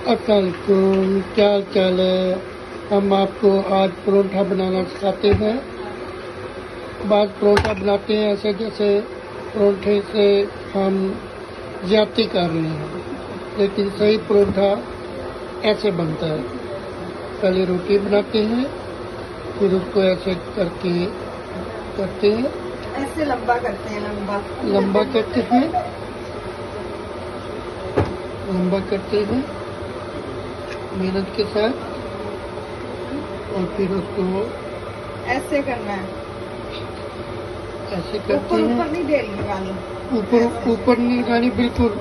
अस्सलामुअलैकुम, क्या हाल चाल है। हम आपको आज परोठा बनाना सिखाते हैं। बाद परोठा बनाते हैं ऐसे जैसे परोठे से हम ज्यादती कर रहे हैं, लेकिन सही परोठा ऐसे बनता है। पहले रोटी बनाते हैं, फिर उसको ऐसे करके करते हैं, ऐसे लंबा करते हैं, लंबा करते हैं, लंबा करते हैं मेहनत के साथ, और फिर उसको ऐसे करना है। ऐसे करते हैं। ऊपर नहीं ढेल लगानी, ऊपर नहीं लगानी, बिल्कुल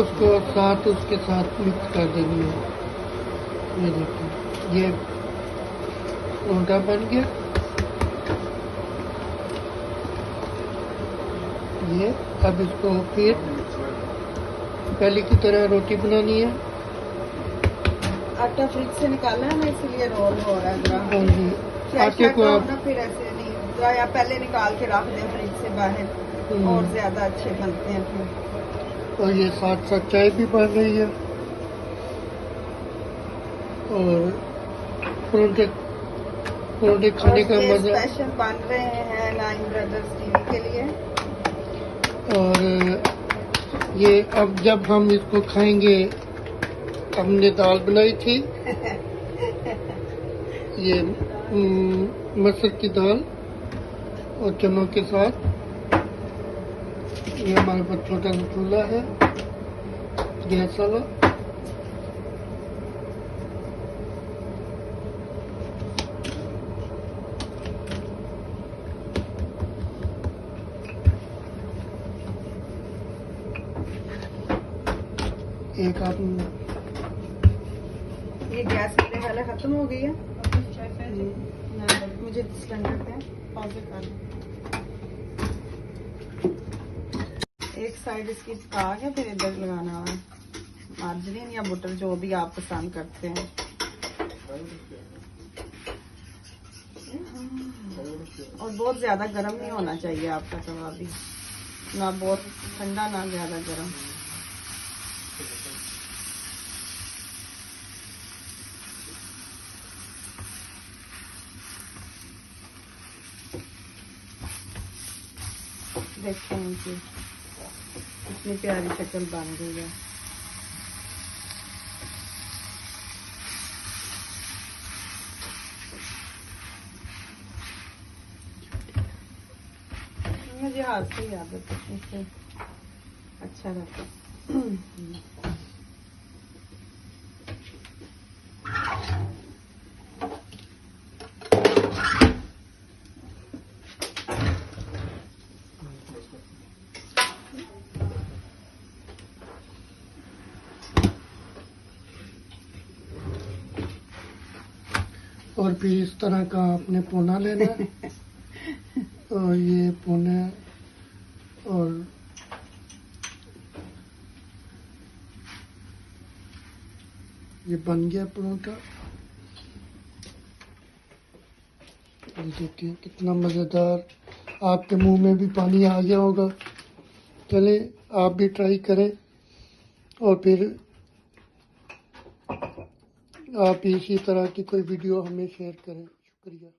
उसको साथ उसके साथ मिक्स कर देनी है। ये देखिए, ये परोठा बन गया। ये अब इसको फिर पहले की तरह रोटी बनानी है। आटा फ्रिज से निकाला है ना, इसलिए रोल हो रहा है। हाँ जी, आटे को आप फिर ऐसे नहीं, या पहले निकाल के रख दें फ्रिज से बाहर, और ज्यादा अच्छे बनते हैं फिर। और ये साथ साथ चाय भी बन रही है, और परोठे परोठे खाने का मजा। स्पेशल बन रहे हैं नाइन ब्रदर्स टीवी के लिए। और ये अब जब हम इसको खाएंगे, हमने दाल बनाई थी ये मसूर की दाल और चनों के साथ। ये हमारे पास छोटा सा चूल्हा है, गैस वाला। एक आप ये गैस मेरे वाला खत्म हो गई है। मुझे सिलेंडर पे पॉज कर, एक साइड इसकी पका के फिर इधर लगाना है मार्जरीन या बटर, जो भी आप पसंद करते हैं। और बहुत ज्यादा गर्म नहीं होना चाहिए आपका तवा भी, ना बहुत ठंडा ना ज्यादा गर्म। देखते हैं कि इतनी प्यारी शक्ल बन गई है। मुझे हाथ से ही आदत है, इससे अच्छा रहता है। और फिर इस तरह का आपने पोना लेना है और ये पोने, और ये बन गया परोठा। ये देखिए कितना मज़ेदार, आपके मुंह में भी पानी आ गया होगा। चले आप भी ट्राई करें, और फिर आप इसी तरह की कोई वीडियो हमें शेयर करें। शुक्रिया।